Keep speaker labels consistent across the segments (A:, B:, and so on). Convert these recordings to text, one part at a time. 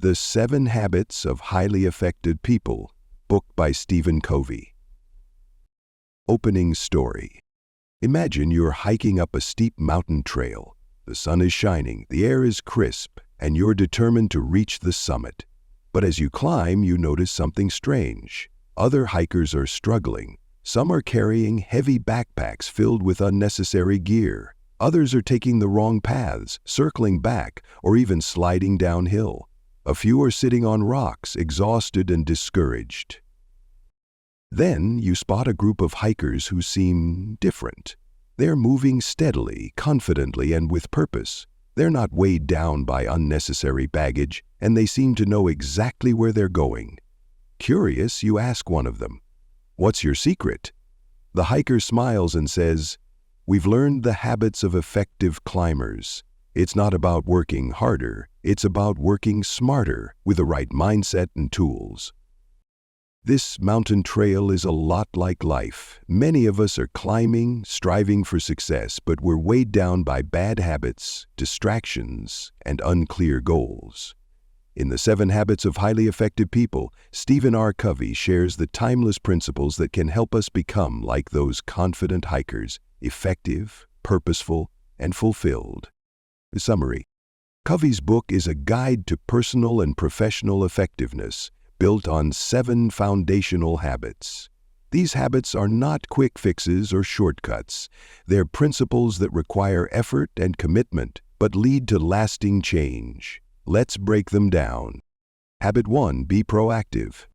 A: The 7 Habits of Highly Effective People, book by Covey. Opening story. Imagine you're hiking up a steep mountain trail. The sun is shining, the air is crisp, and you're determined to reach the summit. But as you climb, you notice something strange. Other hikers are struggling. Some are carrying heavy backpacks filled with unnecessary gear. Others are taking the wrong paths, circling back, or even sliding downhill. A few are sitting on rocks, exhausted and discouraged. Then you spot a group of hikers who seem different. They're moving steadily, confidently, and with purpose. They're not weighed down by unnecessary baggage, and they seem to know exactly where they're going. Curious, you ask one of them, "What's your secret?" The hiker smiles and says, "We've learned the habits of effective climbers. It's not about working harder, it's about working smarter with the right mindset and tools." This mountain trail is a lot like life. Many of us are climbing, striving for success, but we're weighed down by bad habits, distractions, and unclear goals. In the 7 Habits of Highly Effective People, Covey shares the timeless principles that can help us become like those confident hikers, effective, purposeful, and fulfilled. The summary. Covey's book is a guide to personal and professional effectiveness, built on 7 foundational habits. These habits are not quick fixes or shortcuts. They're principles that require effort and commitment, but lead to lasting change. Let's break them down. Habit 1. Be proactive.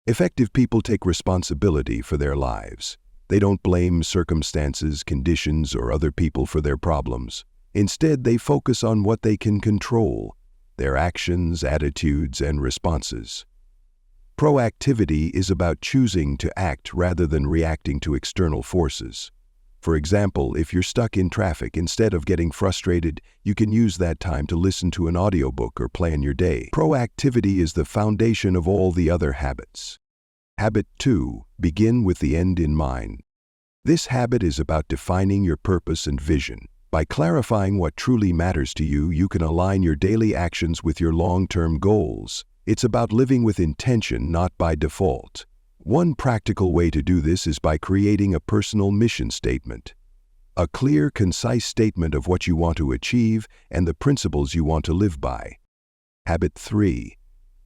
A: Effective people take responsibility for their lives. They don't blame circumstances, conditions, or other people for their problems. Instead, they focus on what they can control, their actions, attitudes, and responses. Proactivity is about choosing to act rather than reacting to external forces. For example, if you're stuck in traffic, instead of getting frustrated, you can use that time to listen to an audiobook or plan your day. Proactivity is the foundation of all the other habits. Habit 2. Begin with the end in mind. This habit is about defining your purpose and vision. By clarifying what truly matters to you, you can align your daily actions with your long-term goals. It's about living with intention, not by default. One practical way to do this is by creating a personal mission statement. A clear, concise statement of what you want to achieve and the principles you want to live by. Habit 3.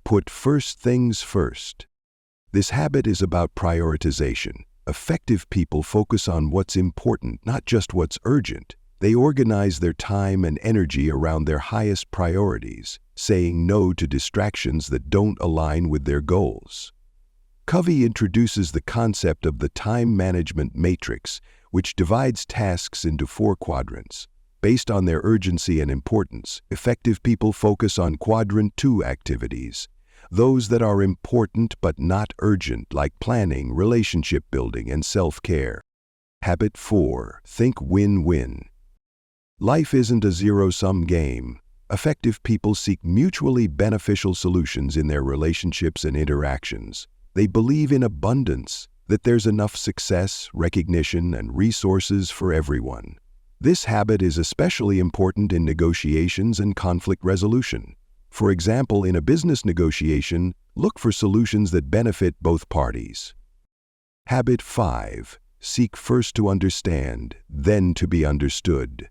A: Put first things first. This habit is about prioritization. Effective people focus on what's important, not just what's urgent. They organize their time and energy around their highest priorities, saying no to distractions that don't align with their goals. Covey introduces the concept of the time management matrix, which divides tasks into 4 quadrants. Based on their urgency and importance, effective people focus on Quadrant 2 activities, those that are important but not urgent, like planning, relationship building, and self-care. Habit 4. Think win-win. Life isn't a zero-sum game. Effective people seek mutually beneficial solutions in their relationships and interactions. They believe in abundance, that there's enough success, recognition, and resources for everyone. This habit is especially important in negotiations and conflict resolution. For example, in a business negotiation, look for solutions that benefit both parties. Habit 5. Seek first to understand, then to be understood.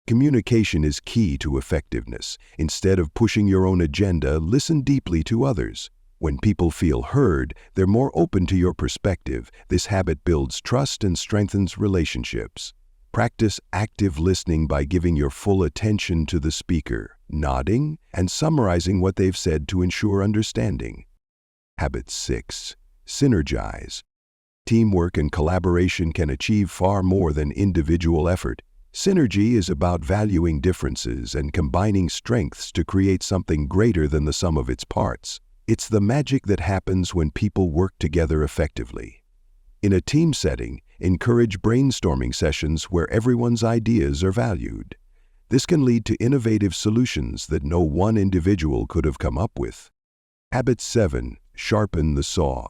A: Communication is key to effectiveness. Instead of pushing your own agenda, listen deeply to others. When people feel heard, they're more open to your perspective. This habit builds trust and strengthens relationships. Practice active listening by giving your full attention to the speaker, nodding, and summarizing what they've said to ensure understanding. Habit 6. Synergize. Teamwork and collaboration can achieve far more than individual effort. Synergy is about valuing differences and combining strengths to create something greater than the sum of its parts. It's the magic that happens when people work together effectively. In a team setting, encourage brainstorming sessions where everyone's ideas are valued. This can lead to innovative solutions that no one individual could have come up with. Habit 7. Sharpen the saw.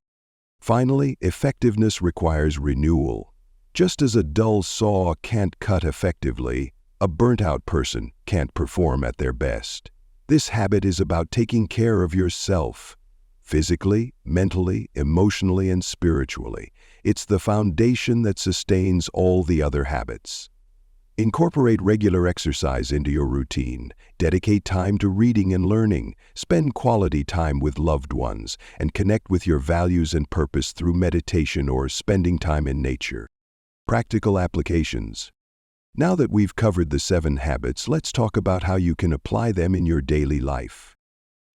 A: Finally, effectiveness requires renewal. Just as a dull saw can't cut effectively, a burnt-out person can't perform at their best. This habit is about taking care of yourself, physically, mentally, emotionally, and spiritually. It's the foundation that sustains all the other habits. Incorporate regular exercise into your routine. Dedicate time to reading and learning. Spend quality time with loved ones, and connect with your values and purpose through meditation or spending time in nature. Practical applications. Now that we've covered the 7 habits, let's talk about how you can apply them in your daily life.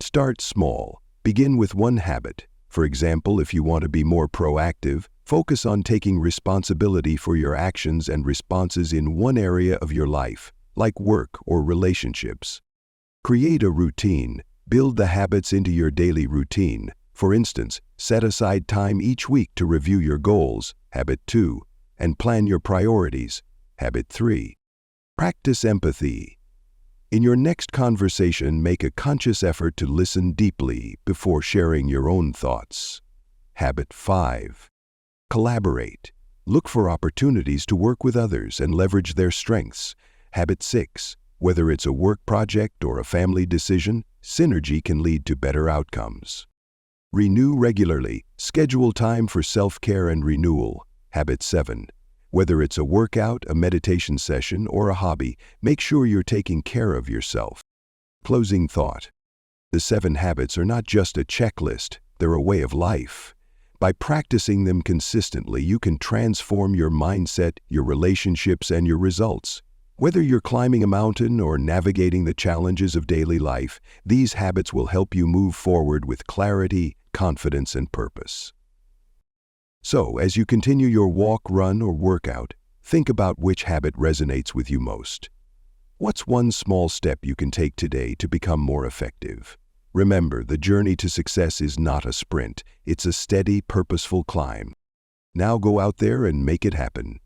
A: Start small. Begin with one habit. For example, if you want to be more proactive, focus on taking responsibility for your actions and responses in one area of your life, like work or relationships. Create a routine. Build the habits into your daily routine. For instance, set aside time each week to review your goals, habit 2, and plan your priorities, habit 3. Practice empathy. In your next conversation, make a conscious effort to listen deeply before sharing your own thoughts. Habit 5. Collaborate. Look for opportunities to work with others and leverage their strengths. Habit 6. Whether it's a work project or a family decision, synergy can lead to better outcomes. Renew regularly. Schedule time for self-care and renewal. Habit 7. Whether it's a workout, a meditation session, or a hobby, make sure you're taking care of yourself. Closing thought. The 7 habits are not just a checklist, they're a way of life. By practicing them consistently, you can transform your mindset, your relationships, and your results. Whether you're climbing a mountain or navigating the challenges of daily life, these habits will help you move forward with clarity, confidence, and purpose. So, as you continue your walk, run, or workout, think about which habit resonates with you most. What's one small step you can take today to become more effective? Remember, the journey to success is not a sprint. It's a steady, purposeful climb. Now go out there and make it happen.